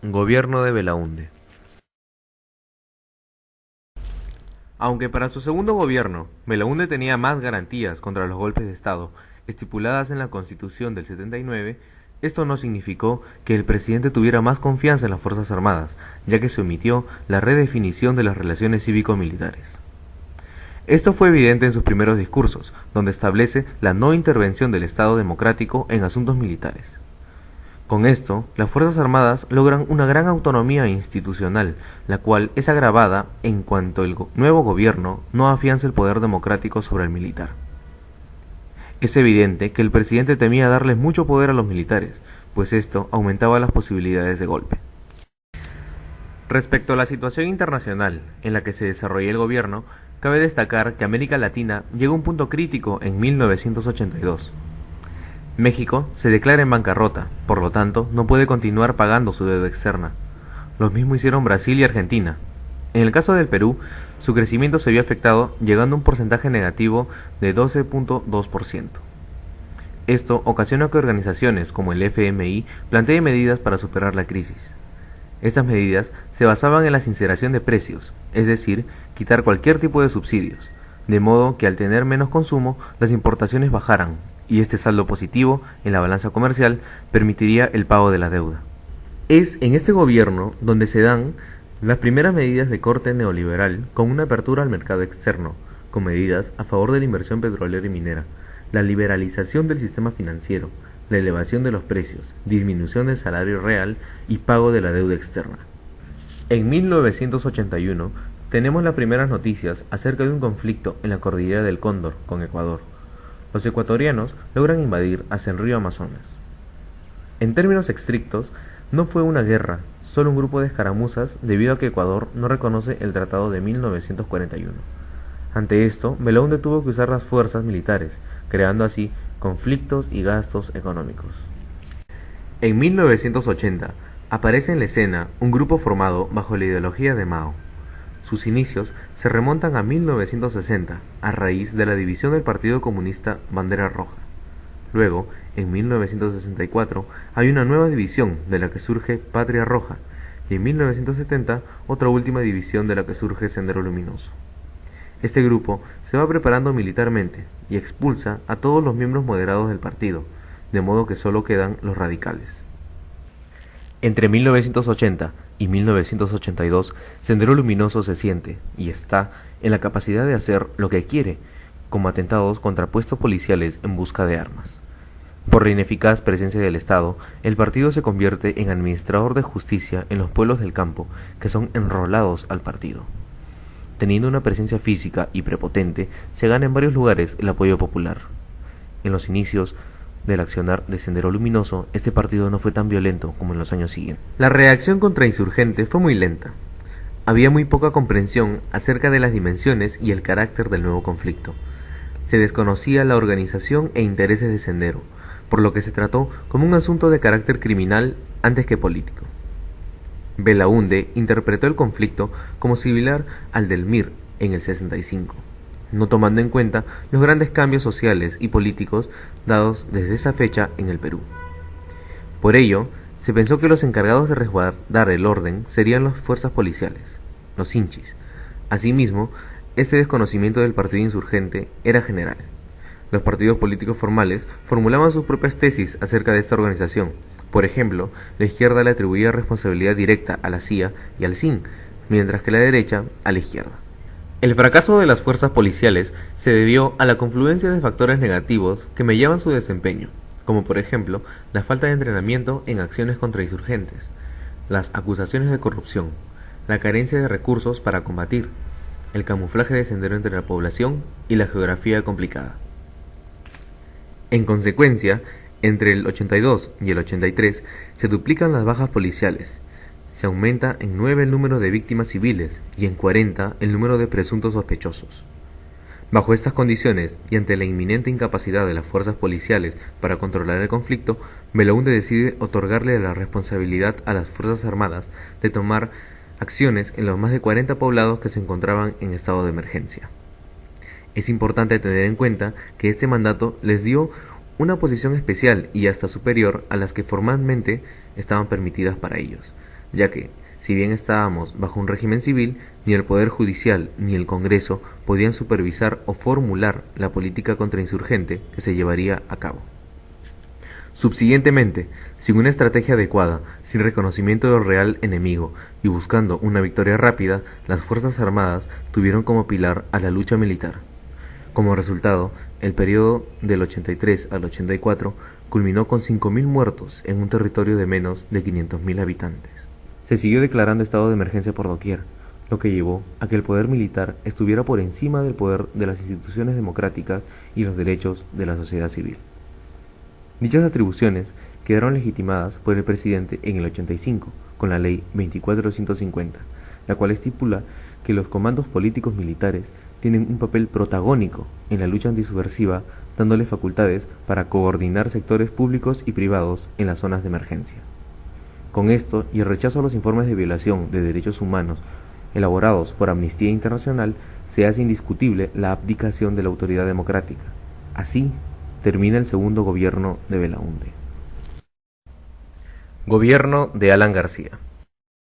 Gobierno de Belaúnde. Aunque para su segundo gobierno, Belaúnde tenía más garantías contra los golpes de Estado estipuladas en la Constitución del 79, esto no significó que el presidente tuviera más confianza en las Fuerzas Armadas, ya que se omitió la redefinición de las relaciones cívico-militares. Esto fue evidente en sus primeros discursos, donde establece la no intervención del Estado democrático en asuntos militares. Con esto, las Fuerzas Armadas logran una gran autonomía institucional, la cual es agravada en cuanto el nuevo gobierno no afianza el poder democrático sobre el militar. Es evidente que el presidente temía darles mucho poder a los militares, pues esto aumentaba las posibilidades de golpe. Respecto a la situación internacional en la que se desarrolla el gobierno, cabe destacar que América Latina llegó a un punto crítico en 1982. México se declara en bancarrota, por lo tanto no puede continuar pagando su deuda externa. Lo mismo hicieron Brasil y Argentina. En el caso del Perú, su crecimiento se vio afectado llegando a un porcentaje negativo de 12.2%. Esto ocasiona que organizaciones como el FMI planteen medidas para superar la crisis. Estas medidas se basaban en la sinceración de precios, es decir, quitar cualquier tipo de subsidios, de modo que al tener menos consumo, las importaciones bajaran, y este saldo positivo en la balanza comercial permitiría el pago de la deuda. Es en este gobierno donde se dan las primeras medidas de corte neoliberal con una apertura al mercado externo, con medidas a favor de la inversión petrolera y minera, la liberalización del sistema financiero, la elevación de los precios, disminución del salario real y pago de la deuda externa. En 1981 tenemos las primeras noticias acerca de un conflicto en la cordillera del Cóndor con Ecuador. Los ecuatorianos logran invadir hasta el río Amazonas. En términos estrictos, no fue una guerra, solo un grupo de escaramuzas debido a que Ecuador no reconoce el Tratado de 1941. Ante esto, Belaúnde tuvo que usar las fuerzas militares, creando así conflictos y gastos económicos. En 1980 aparece en la escena un grupo formado bajo la ideología de Mao. Sus inicios se remontan a 1960, a raíz de la división del Partido Comunista Bandera Roja. Luego, en 1964, hay una nueva división de la que surge Patria Roja, y en 1970 otra última división de la que surge Sendero Luminoso. Este grupo se va preparando militarmente y expulsa a todos los miembros moderados del partido, de modo que solo quedan los radicales. Entre 1980 y 1982, Sendero Luminoso se siente, y está, en la capacidad de hacer lo que quiere, como atentados contra puestos policiales en busca de armas. Por la ineficaz presencia del Estado, el partido se convierte en administrador de justicia en los pueblos del campo, que son enrolados al partido. Teniendo una presencia física y prepotente, se gana en varios lugares el apoyo popular. En los inicios del accionar de Sendero Luminoso, este partido no fue tan violento como en los años siguientes. La reacción contra insurgente fue muy lenta. Había muy poca comprensión acerca de las dimensiones y el carácter del nuevo conflicto. Se desconocía la organización e intereses de Sendero, por lo que se trató como un asunto de carácter criminal antes que político. Belaúnde interpretó el conflicto como similar al del MIR en el 65, no tomando en cuenta los grandes cambios sociales y políticos dados desde esa fecha en el Perú. Por ello, se pensó que los encargados de resguardar el orden serían las fuerzas policiales, los hinchis. Asimismo, este desconocimiento del partido insurgente era general. Los partidos políticos formales formulaban sus propias tesis acerca de esta organización. Por ejemplo, la izquierda le atribuía responsabilidad directa a la CIA y al CIN, mientras que la derecha a la izquierda. El fracaso de las fuerzas policiales se debió a la confluencia de factores negativos que mellaban su desempeño, como por ejemplo la falta de entrenamiento en acciones contra insurgentes, las acusaciones de corrupción, la carencia de recursos para combatir, el camuflaje de Sendero entre la población y la geografía complicada. En consecuencia, entre el 82 y el 83 se duplican las bajas policiales, se aumenta en 9 el número de víctimas civiles y en 40 el número de presuntos sospechosos. Bajo estas condiciones y ante la inminente incapacidad de las fuerzas policiales para controlar el conflicto, Belaúnde decide otorgarle la responsabilidad a las Fuerzas Armadas de tomar acciones en los más de 40 poblados que se encontraban en estado de emergencia. Es importante tener en cuenta que este mandato les dio una posición especial y hasta superior a las que formalmente estaban permitidas para ellos, ya que, si bien estábamos bajo un régimen civil, ni el Poder Judicial ni el Congreso podían supervisar o formular la política contrainsurgente que se llevaría a cabo. Subsiguientemente, sin una estrategia adecuada, sin reconocimiento del real enemigo y buscando una victoria rápida, las Fuerzas Armadas tuvieron como pilar a la lucha militar. Como resultado, el periodo del 83 al 84 culminó con 5.000 muertos en un territorio de menos de 500.000 habitantes. Se siguió declarando estado de emergencia por doquier, lo que llevó a que el poder militar estuviera por encima del poder de las instituciones democráticas y los derechos de la sociedad civil. Dichas atribuciones quedaron legitimadas por el presidente en el 85 con la Ley 2450, la cual estipula que los comandos políticos militares tienen un papel protagónico en la lucha antisubversiva, dándole facultades para coordinar sectores públicos y privados en las zonas de emergencia. Con esto y el rechazo a los informes de violación de derechos humanos elaborados por Amnistía Internacional, se hace indiscutible la abdicación de la autoridad democrática. Así, termina el segundo gobierno de Belaúnde. Gobierno de Alan García.